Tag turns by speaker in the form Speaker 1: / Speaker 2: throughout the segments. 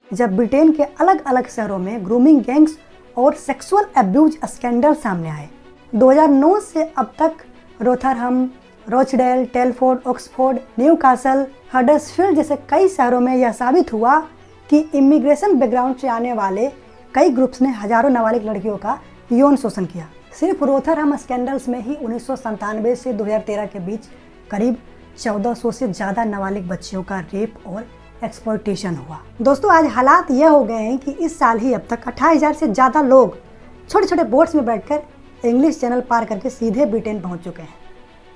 Speaker 1: जब ब्रिटेन के अलग अलग शहरों में ग्रूमिंग गैंग्स और सेक्सुअल अब्यूज स्कैंडल सामने आए। 2009 से अब तक रोथरहम, रोचडेल, टेलफोर्ड, ऑक्सफोर्ड, न्यूकासल, हडर्सफील्ड जैसे कई शहरों में यह साबित हुआ कि इमिग्रेशन बैकग्राउंड से आने वाले कई ग्रुप्स ने हजारों नाबालिग लड़कियों का यौन शोषण किया। सिर्फ रोथरहम स्कैंडल्स में ही 1997 से 2013 के बीच करीब 1400 से ज़्यादा नाबालिग बच्चियों का रेप और एक्सप्लॉयटेशन हुआ। दोस्तों, आज हालात यह हो गए हैं कि इस साल ही अब तक 28,000 से ज़्यादा लोग छोटे छोटे बोट्स में बैठकर इंग्लिश चैनल पार करके सीधे ब्रिटेन पहुंच चुके हैं।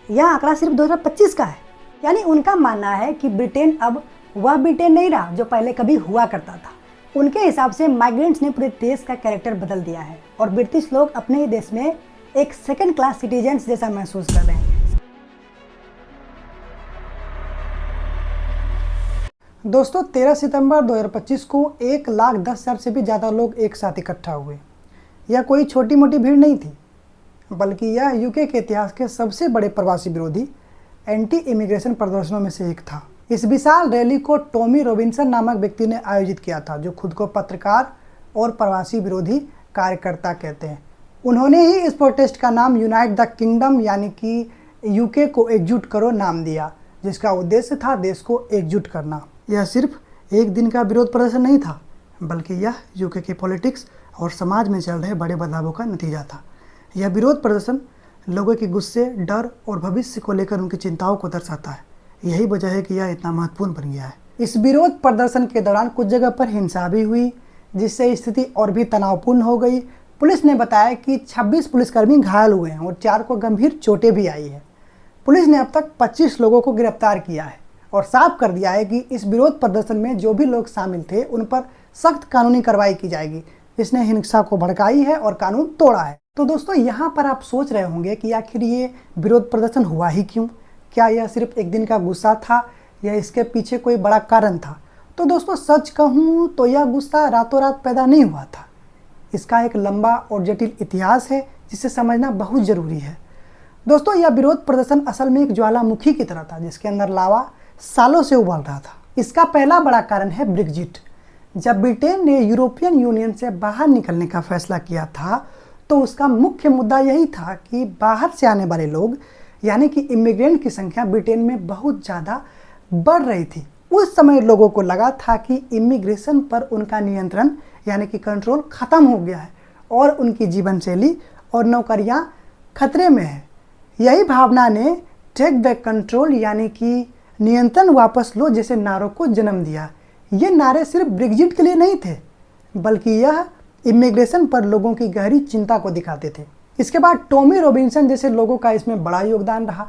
Speaker 1: यह आंकड़ा सिर्फ 2025 का है। यानी उनका मानना है कि ब्रिटेन अब वह ब्रिटेन नहीं रहा जो पहले कभी हुआ करता था। उनके हिसाब से माइग्रेंट्स ने पूरे देश का कैरेक्टर बदल दिया है और ब्रिटिश लोग अपने ही देश में एक सेकंड क्लास सिटीजन्स जैसा महसूस कर रहे हैं।
Speaker 2: दोस्तों, 13 सितंबर 2025 को 1,10,000 से भी ज़्यादा लोग एक साथ इकट्ठा हुए। यह कोई छोटी मोटी भीड़ नहीं थी, बल्कि यह यूके के इतिहास के सबसे बड़े प्रवासी विरोधी एंटी इमिग्रेशन प्रदर्शनों में से एक था। इस विशाल रैली को टॉमी रॉबिन्सन नामक व्यक्ति ने आयोजित किया था, जो खुद को पत्रकार और प्रवासी विरोधी कार्यकर्ता कहते हैं। उन्होंने ही इस प्रोटेस्ट का नाम यूनाइट द किंगडम यानी कि यूके को एकजुट करो नाम दिया, जिसका उद्देश्य था देश को एकजुट करना। यह सिर्फ एक दिन का विरोध प्रदर्शन नहीं था, बल्कि यह यूके की पॉलिटिक्स और समाज में चल रहे बड़े बदलावों का नतीजा था। यह विरोध प्रदर्शन लोगों के गुस्से, डर और भविष्य को लेकर उनकी चिंताओं को दर्शाता है। यही वजह है कि यह इतना महत्वपूर्ण बन गया है। इस विरोध प्रदर्शन के दौरान कुछ जगह पर हिंसा भी हुई, जिससे स्थिति और भी तनावपूर्ण हो गई। पुलिस ने बताया कि 26 पुलिसकर्मी घायल हुए हैं और 4 को गंभीर चोटें भी आई है। पुलिस ने अब तक 25 लोगों को गिरफ्तार किया है और साफ कर दिया है कि इस विरोध प्रदर्शन में जो भी लोग शामिल थे उन पर सख्त कानूनी कार्रवाई की जाएगी, जिसने हिंसा को भड़काई है और कानून तोड़ा है। तो दोस्तों, यहाँ पर आप सोच रहे होंगे कि आखिर ये विरोध प्रदर्शन हुआ ही क्यों? क्या यह सिर्फ एक दिन का गुस्सा था या इसके पीछे कोई बड़ा कारण था? तो दोस्तों, सच कहूँ तो यह गुस्सा रातों रात पैदा नहीं हुआ था। इसका एक लंबा और जटिल इतिहास है जिसे समझना बहुत ज़रूरी है। दोस्तों, यह विरोध प्रदर्शन असल में एक ज्वालामुखी की तरह था, जिसके अंदर लावा सालों से उबल रहा था। इसका पहला बड़ा कारण है ब्रेग्जिट। जब ब्रिटेन ने यूरोपियन यूनियन से बाहर निकलने का फैसला किया था, तो उसका मुख्य मुद्दा यही था कि बाहर से आने वाले लोग यानी कि इमिग्रेंट की संख्या ब्रिटेन में बहुत ज़्यादा बढ़ रही थी। उस समय लोगों को लगा था कि इमिग्रेशन पर उनका नियंत्रण यानी कि कंट्रोल ख़त्म हो गया है और उनकी जीवन शैली और नौकरियां खतरे में है। यही भावना ने टेक बैक कंट्रोल यानी कि नियंत्रण वापस लो जैसे नारों को जन्म दिया। ये नारे सिर्फ ब्रेग्जिट के लिए नहीं थे, बल्कि यह इमिग्रेशन पर लोगों की गहरी चिंता को दिखाते थे। इसके बाद टॉमी रॉबिन्सन जैसे लोगों का इसमें बड़ा योगदान रहा।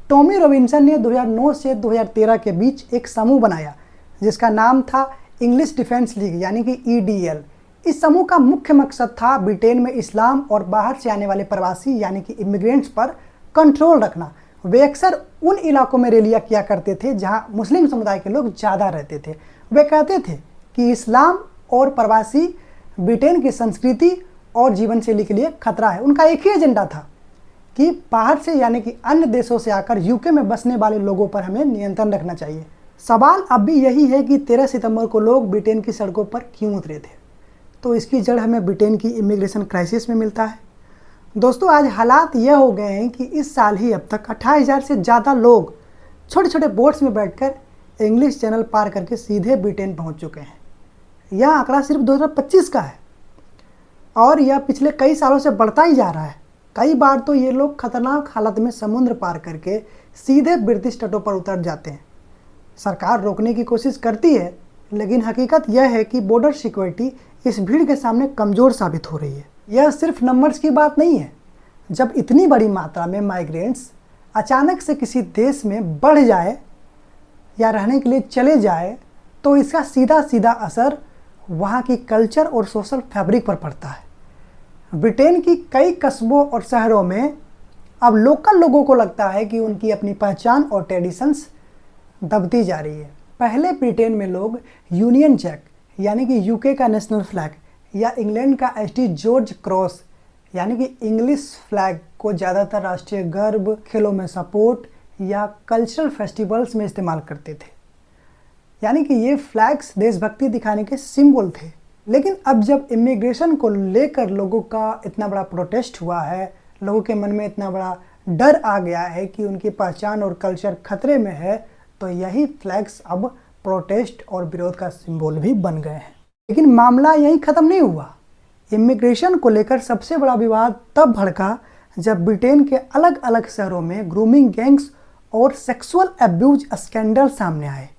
Speaker 2: टॉमी रॉबिन्सन ने 2009 से 2013 के बीच एक समूह बनाया जिसका नाम था इंग्लिश डिफेंस लीग यानी कि EDL। इस समूह का मुख्य मकसद था ब्रिटेन में इस्लाम और बाहर से आने वाले प्रवासी यानी कि इमिग्रेंट्स पर कंट्रोल रखना। वे अक्सर उन इलाकों में रैलियां किया करते थे जहां मुस्लिम समुदाय के लोग ज़्यादा रहते थे। वे कहते थे कि इस्लाम और प्रवासी ब्रिटेन की संस्कृति और जीवन शैली के लिए खतरा है। उनका एक ही एजेंडा था कि बाहर से यानी कि अन्य देशों से आकर यूके में बसने वाले लोगों पर हमें नियंत्रण रखना चाहिए। सवाल अब भी यही है कि 13 सितंबर को लोग ब्रिटेन की सड़कों पर क्यों उतरे थे? तो इसकी जड़ हमें ब्रिटेन की इमिग्रेशन क्राइसिस में मिलता है। दोस्तों, आज हालात यह हो गए हैं कि इस साल ही अब तक 28,000 से ज़्यादा लोग छोटे छोटे बोट्स में बैठकर इंग्लिश चैनल पार करके सीधे ब्रिटेन पहुंच चुके हैं। यह आंकड़ा सिर्फ 2025 का है और यह पिछले कई सालों से बढ़ता ही जा रहा है। कई बार तो ये लोग खतरनाक हालत में समुद्र पार करके सीधे ब्रिटिश तटों पर उतर जाते हैं। सरकार रोकने की कोशिश करती है, लेकिन हकीकत यह है कि बॉर्डर सिक्योरिटी इस भीड़ के सामने कमज़ोर साबित हो रही है। यह सिर्फ नंबर्स की बात नहीं है। जब इतनी बड़ी मात्रा में माइग्रेंट्स अचानक से किसी देश में बढ़ जाए या रहने के लिए चले जाए, तो इसका सीधा सीधा असर वहाँ की कल्चर और सोशल फैब्रिक पर पड़ता है। ब्रिटेन की कई कस्बों और शहरों में अब लोकल लोगों को लगता है कि उनकी अपनी पहचान और ट्रेडिशंस दबती जा रही है। पहले ब्रिटेन में लोग यूनियन जैक यानी कि यूके का नेशनल फ्लैग या इंग्लैंड का ST जॉर्ज क्रॉस यानी कि इंग्लिश फ्लैग को ज़्यादातर राष्ट्रीय गर्व, खेलों में सपोर्ट या कल्चरल फेस्टिवल्स में इस्तेमाल करते थे। यानी कि ये फ्लैग्स देशभक्ति दिखाने के सिंबल थे। लेकिन अब जब इमिग्रेशन को लेकर लोगों का इतना बड़ा प्रोटेस्ट हुआ है, लोगों के मन में इतना बड़ा डर आ गया है कि उनकी पहचान और कल्चर खतरे में है, तो यही फ्लैग्स अब प्रोटेस्ट और विरोध का सिंबल भी बन गए हैं। लेकिन मामला यहीं ख़त्म नहीं हुआ। इमिग्रेशन को लेकर सबसे बड़ा विवाद तब भड़का जब ब्रिटेन के अलग अलग शहरों में ग्रूमिंग गैंग्स और सेक्सुअल एब्यूज स्कैंडल सामने आए।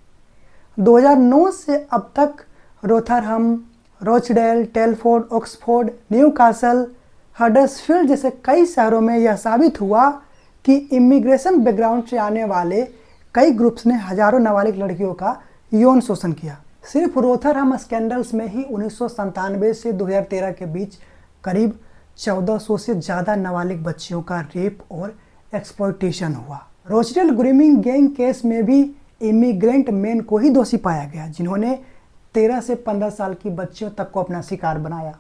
Speaker 2: 2009 से अब तक रोथरहम, रोचडेल, टेलफोर्ड, ऑक्सफोर्ड, न्यूकासल, हडर्सफील्ड जैसे कई शहरों में यह साबित हुआ कि इमिग्रेशन बैकग्राउंड से आने वाले कई ग्रुप्स ने हजारों नाबालिग लड़कियों का यौन शोषण किया। सिर्फ रोथरहम स्कैंडल्स में ही 1997 से 2013 के बीच करीब 1400 से ज़्यादा नाबालिग बच्चियों का रेप और एक्सप्लॉयटेशन हुआ। रोचडेल ग्रूमिंग गैंग केस में भी इमिग्रेंट मेन को ही दोषी पाया गया, जिन्होंने 13 से 15 साल की बच्चियों तक को अपना शिकार बनाया।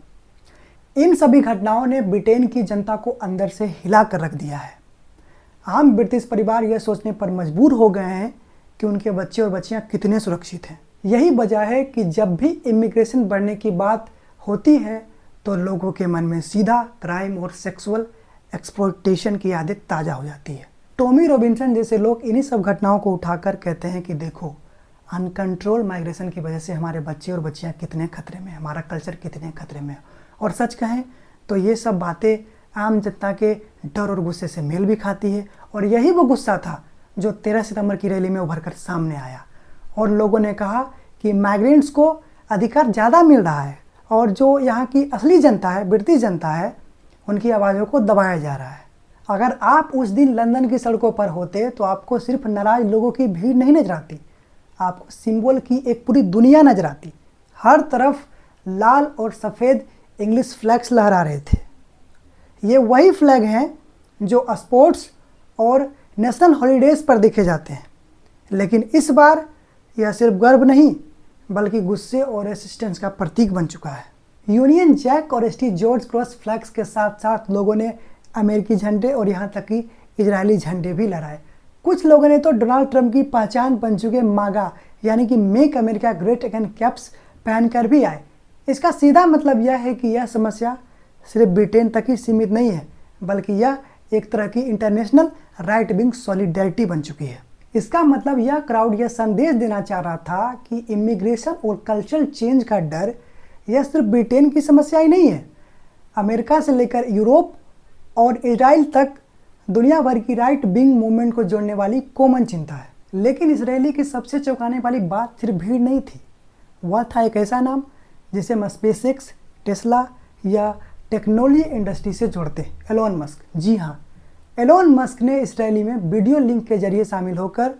Speaker 2: इन सभी घटनाओं ने ब्रिटेन की जनता को अंदर से हिला कर रख दिया है। आम ब्रिटिश परिवार यह सोचने पर मजबूर हो गए हैं कि उनके बच्चे और बच्चियां कितने सुरक्षित हैं। यही वजह है कि जब भी इमिग्रेशन बढ़ने की बात होती है तो लोगों के मन में सीधा क्राइम और सेक्सुअल एक्सप्लॉयटेशन की आदत ताज़ा हो जाती है। टॉमी रॉबिन्सन जैसे लोग इन्हीं सब घटनाओं को उठाकर कहते हैं कि देखो, अनकंट्रोल माइग्रेशन की वजह से हमारे बच्चे और बच्चियां कितने खतरे में, हमारा कल्चर कितने खतरे में। और सच कहें तो ये सब बातें आम जनता के डर और गुस्से से मेल भी खाती है। और यही वो गुस्सा था जो 13 सितंबर की रैली में उभर कर सामने आया और लोगों ने कहा कि माइग्रेंट्स को अधिकार ज़्यादा मिल रहा है और जो यहाँ की असली जनता है, ब्रिटिश जनता है, उनकी आवाज़ों को दबाया जा रहा है। अगर आप उस दिन लंदन की सड़कों पर होते तो आपको सिर्फ नाराज लोगों की भीड़ नहीं नजर आती, आपको सिंबल की एक पूरी दुनिया नजर आती। हर तरफ लाल और सफ़ेद इंग्लिश फ्लैग्स लहरा रहे थे। ये वही फ्लैग हैं जो स्पोर्ट्स और नेशनल हॉलीडेज़ पर देखे जाते हैं। लेकिन इस बार यह सिर्फ गर्व नहीं बल्कि गुस्से और रेसिस्टेंस का प्रतीक बन चुका है। यूनियन जैक और एसटी जॉर्ज क्रॉस फ्लैग्स के साथ साथ लोगों ने अमेरिकी झंडे और यहाँ तक कि इजरायली झंडे भी लहराए। कुछ लोगों ने तो डोनाल्ड ट्रंप की पहचान बन चुके मागा यानी कि make America great again caps पहनकर भी आए। इसका सीधा मतलब यह है कि यह समस्या सिर्फ ब्रिटेन तक ही सीमित नहीं है, बल्कि यह एक तरह की इंटरनेशनल राइट विंग सॉलिडेरिटी बन चुकी है। इसका मतलब यह क्राउड यह संदेश देना चाह रहा था कि इमिग्रेशन और कल्चरल चेंज का डर यह सिर्फ ब्रिटेन की समस्या ही नहीं है। अमेरिका से लेकर यूरोप और इजराइल तक दुनिया भर की राइट विंग मूवमेंट को जोड़ने वाली कॉमन चिंता है। लेकिन इस रैली की सबसे चौंकाने वाली बात सिर्फ भीड़ नहीं थी, वह था एक ऐसा नाम जिसे हम स्पेसएक्स, टेस्ला या टेक्नोलॉजी इंडस्ट्री से जोड़ते हैं, एलोन मस्क। जी हाँ, एलोन मस्क ने इस रैली में वीडियो लिंक के जरिए शामिल होकर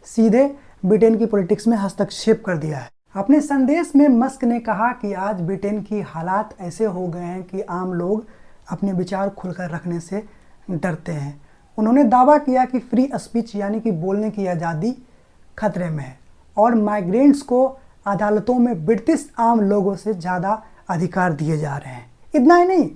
Speaker 2: सीधे ब्रिटेन की पॉलिटिक्स में हस्तक्षेप कर दिया है। अपने संदेश में मस्क ने कहा कि आज ब्रिटेन की हालात ऐसे हो गए हैं कि आम लोग अपने विचार खुलकर रखने से डरते हैं। उन्होंने दावा किया कि फ्री स्पीच यानी कि बोलने की आज़ादी खतरे में है और माइग्रेंट्स को अदालतों में ब्रिटिश आम लोगों से ज़्यादा अधिकार दिए जा रहे हैं। इतना ही नहीं,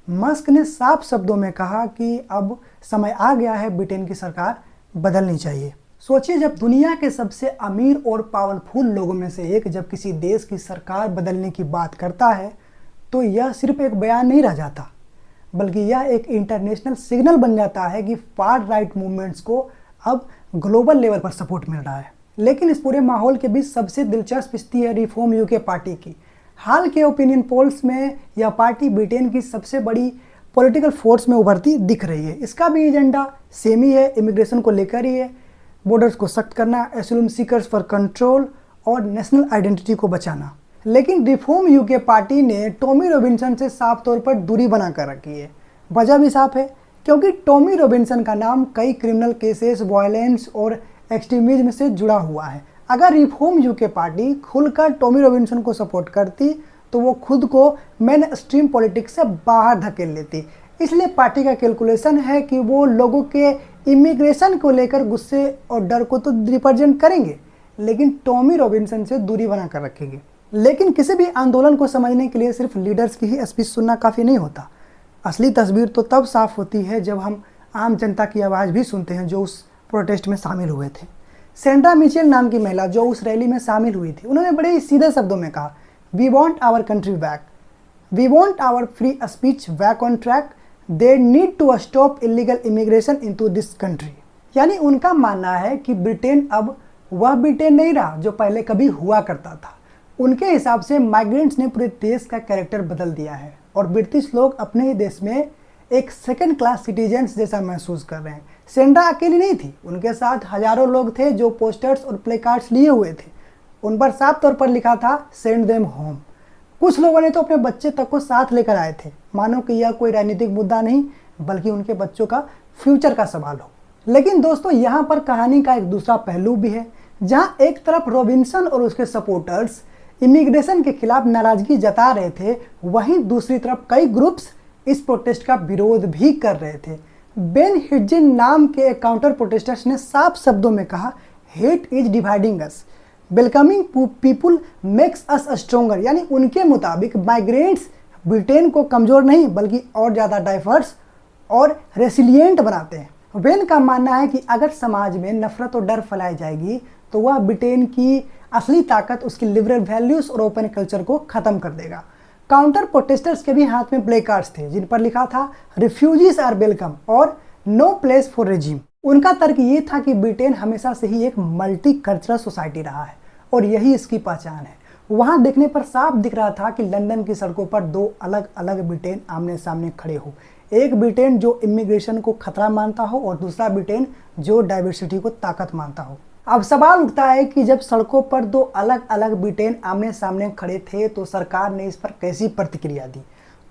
Speaker 2: मस्क ने साफ शब्दों में कहा कि अब समय आ गया है, ब्रिटेन की सरकार बदलनी चाहिए। सोचिए, जब दुनिया के सबसे अमीर और पावरफुल लोगों में से एक जब किसी देश की सरकार बदलने की बात करता है तो यह सिर्फ एक बयान नहीं रह जाता, बल्कि यह एक इंटरनेशनल सिग्नल बन जाता है कि फार राइट मूवमेंट्स को अब ग्लोबल लेवल पर सपोर्ट मिल रहा है। लेकिन इस पूरे माहौल के बीच सबसे दिलचस्प स्थिति है रिफॉर्म यूके पार्टी की। हाल के ओपिनियन पोल्स में यह पार्टी ब्रिटेन की सबसे बड़ी पॉलिटिकल फोर्स में उभरती दिख रही है। इसका भी एजेंडा सेम ही है, इमिग्रेशन को लेकर ही है, बॉर्डर्स को सख्त करना, एसिलम सीकर्स पर कंट्रोल और नेशनल आइडेंटिटी को बचाना। लेकिन रिफॉर्म यूके पार्टी ने टॉमी रॉबिन्सन से साफ तौर पर दूरी बनाकर रखी है। वजह भी साफ है, क्योंकि टॉमी रॉबिन्सन का नाम कई क्रिमिनल केसेस, वायलेंस और एक्सट्रीमिज्म से जुड़ा हुआ है। अगर रिफॉर्म यूके पार्टी खुलकर टॉमी रॉबिन्सन को सपोर्ट करती तो वो खुद को मेन स्ट्रीम पॉलिटिक्स से बाहर धकेल लेती। इसलिए पार्टी का कैलकुलेशन है कि वो लोगों के इमिग्रेशन को लेकर गुस्से और डर को तो रिप्रेजेंट करेंगे, लेकिन टॉमी रॉबिन्सन से दूरी बनाकर रखेंगे। लेकिन किसी भी आंदोलन को समझने के लिए सिर्फ लीडर्स की ही स्पीच सुनना काफ़ी नहीं होता। असली तस्वीर तो तब साफ होती है जब हम आम जनता की आवाज़ भी सुनते हैं जो उस प्रोटेस्ट में शामिल हुए थे। सेंड्रा मिचेल नाम की महिला जो उस रैली में शामिल हुई थी, उन्होंने बड़े ही सीधे शब्दों में कहा, we want our country back, we want our free speech back on track, they need to stop illegal immigration into this country. यानी उनका मानना है कि ब्रिटेन अब वह ब्रिटेन नहीं रहा जो पहले कभी हुआ करता था। उनके हिसाब से माइग्रेंट्स ने पूरे देश का कैरेक्टर बदल दिया है और ब्रिटिश लोग अपने ही देश में एक सेकंड क्लास सिटीजन्स जैसा महसूस कर रहे हैं। सेंड्रा अकेली नहीं थी, उनके साथ हजारों लोग थे जो पोस्टर्स और प्ले कार्ड्स लिए हुए थे। उन पर साफ तौर पर लिखा था, सेंड देम होम। कुछ लोगों ने तो अपने बच्चे तक को साथ लेकर आए थे, मानो कि यह कोई राजनीतिक मुद्दा नहीं बल्कि उनके बच्चों का फ्यूचर का सवाल हो। लेकिन दोस्तों, यहाँ पर कहानी का एक दूसरा पहलू भी है, जहाँ एक तरफ रॉबिन्सन और उसके सपोर्टर्स इमिग्रेशन के खिलाफ नाराजगी जता रहे थे, वहीं दूसरी तरफ कई ग्रुप्स इस प्रोटेस्ट का विरोध भी कर रहे थे। बेन हिडजिन नाम के एक काउंटर प्रोटेस्टर्स ने साफ शब्दों में कहा, hate is dividing us, welcoming people makes us stronger. यानी उनके मुताबिक माइग्रेंट्स ब्रिटेन को कमज़ोर नहीं बल्कि और ज़्यादा डाइवर्स और रेसिलिएंट बनाते हैं। वेन का मानना है कि अगर समाज में नफरत और डर फैलाई जाएगी तो वह ब्रिटेन की असली ताकत उसकी लिबरल वैल्यूज़ और ओपन कल्चर को ख़त्म कर देगा। काउंटर प्रोटेस्टर्स के भी हाथ में प्ले कार्ड्स थे जिन पर लिखा था, रिफ्यूजीज आर वेलकम और नो प्लेस फॉर रेजिम। उनका तर्क ये था कि ब्रिटेन हमेशा से ही एक मल्टी कल्चरल सोसाइटी रहा है और यही इसकी पहचान है। वहाँ देखने पर साफ दिख रहा था कि लंदन की सड़कों पर दो अलग अलग ब्रिटेन आमने सामने खड़े हो, एक ब्रिटेन जो इमिग्रेशन को खतरा मानता हो और दूसरा ब्रिटेन जो डाइवर्सिटी को ताकत मानता हो। अब सवाल उठता है कि जब सड़कों पर दो अलग अलग ब्रिटेन आमने सामने खड़े थे तो सरकार ने इस पर कैसी प्रतिक्रिया दी।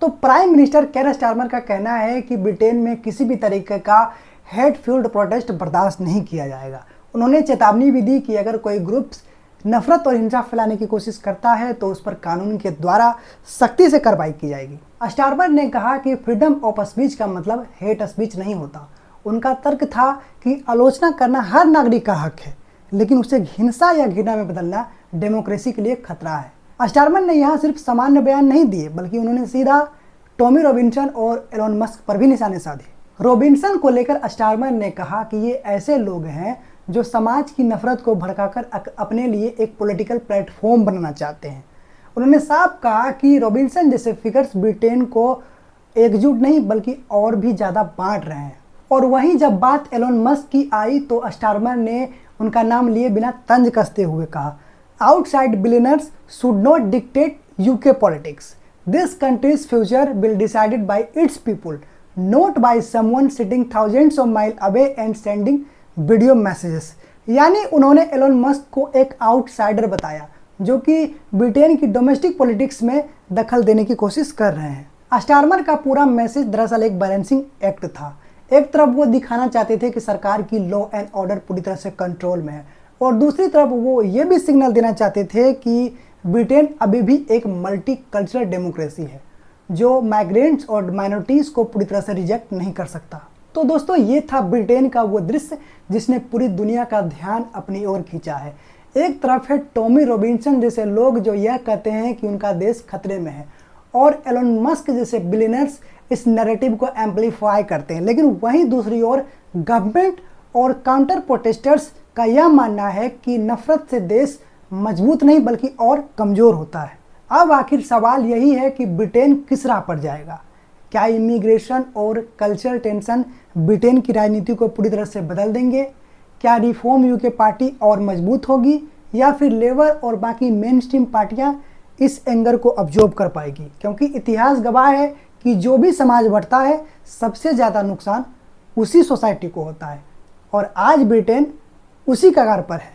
Speaker 2: तो प्राइम मिनिस्टर केयर स्टारमर का कहना है कि ब्रिटेन में किसी भी तरीके का हेट फ्यूल्ड प्रोटेस्ट बर्दाश्त नहीं किया जाएगा। उन्होंने चेतावनी भी दी कि अगर कोई ग्रुप्स नफरत और हिंसा फैलाने की कोशिश करता है तो उस पर कानून के द्वारा सख्ती से कार्रवाई की जाएगी। स्टारमर ने कहा कि फ्रीडम ऑफ स्पीच का मतलब हेट स्पीच नहीं होता। उनका तर्क था कि आलोचना करना हर नागरिक का हक है, लेकिन उसे हिंसा या घृणा में बदलना डेमोक्रेसी के लिए खतरा है। स्टारमर ने यहाँ सिर्फ सामान्य बयान नहीं दिए बल्कि उन्होंने सीधा टॉमी रॉबिन्सन और एलोन मस्क पर भी निशाने साधे। रॉबिन्सन को लेकर स्टारमर ने कहा कि ये ऐसे लोग हैं जो समाज की नफरत को भड़काकर अपने लिए एक पॉलिटिकल प्लेटफॉर्म बनाना चाहते हैं। उन्होंने साफ कहा कि रॉबिन्सन जैसे फिगर्स ब्रिटेन को एकजुट नहीं बल्कि और भी ज़्यादा बांट रहे हैं। और वहीं जब बात एलोन मस्क की आई तो स्टारमर ने उनका नाम लिए बिना तंज कसते हुए कहा, outside billionaires should not dictate UK politics, this countries future will decided by it's people, not by someone sitting thousands of mile away and sending video messages. यानी उन्होंने एलोन मस्क को एक आउटसाइडर बताया जो कि ब्रिटेन की domestic politics में दखल देने की कोशिश कर रहे हैं। स्टारमर का पूरा मैसेज दरअसल एक बैलेंसिंग एक्ट था। एक तरफ वो दिखाना चाहते थे कि सरकार की लॉ एंड ऑर्डर पूरी तरह से कंट्रोल में है और दूसरी तरफ वो ये भी सिग्नल देना चाहते थे कि ब्रिटेन अभी भी एक मल्टी कल्चरल डेमोक्रेसी है जो माइग्रेंट्स और माइनॉरिटीज़ को पूरी तरह से रिजेक्ट नहीं कर सकता। तो दोस्तों, ये था ब्रिटेन का वो दृश्य जिसने पूरी दुनिया का ध्यान अपनी ओर खींचा है। एक तरफ है टॉमी रॉबिन्सन जैसे लोग जो यह कहते हैं कि उनका देश खतरे में है और एलोन मस्क जैसे बिलियनर्स इस नैरेटिव को एम्पलीफाई करते हैं, लेकिन वहीं दूसरी ओर गवर्नमेंट और काउंटर प्रोटेस्टर्स का यह मानना है कि नफरत से देश मजबूत नहीं बल्कि और कमज़ोर होता है। अब आखिर सवाल यही है कि ब्रिटेन किस राह पर जाएगा। क्या इमिग्रेशन और कल्चरल टेंशन ब्रिटेन की राजनीति को पूरी तरह से बदल देंगे? क्या रिफॉर्म यूके पार्टी और मजबूत होगी या फिर लेबर और बाकी मेन स्ट्रीम पार्टियाँ इस एंगर को अब्जॉर्ब कर पाएगी? क्योंकि इतिहास गवाह है कि जो भी समाज बढ़ता है सबसे ज़्यादा नुकसान उसी सोसाइटी को होता है और आज ब्रिटेन उसी कगार पर है,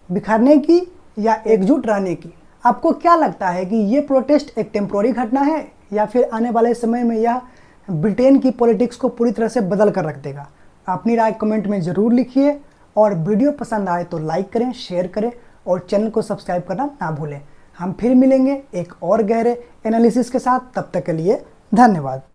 Speaker 2: बिखरने की या एकजुट रहने की। आपको क्या लगता है कि ये प्रोटेस्ट एक टेम्पोररी घटना है या फिर आने वाले समय में यह ब्रिटेन की पॉलिटिक्स को पूरी तरह से बदल कर रख देगा? अपनी राय कमेंट में ज़रूर लिखिए और वीडियो पसंद आए तो लाइक करें, शेयर करें और चैनल को सब्सक्राइब करना ना भूलें। हम फिर मिलेंगे एक और गहरे एनालिसिस के साथ, तब तक के लिए धन्यवाद।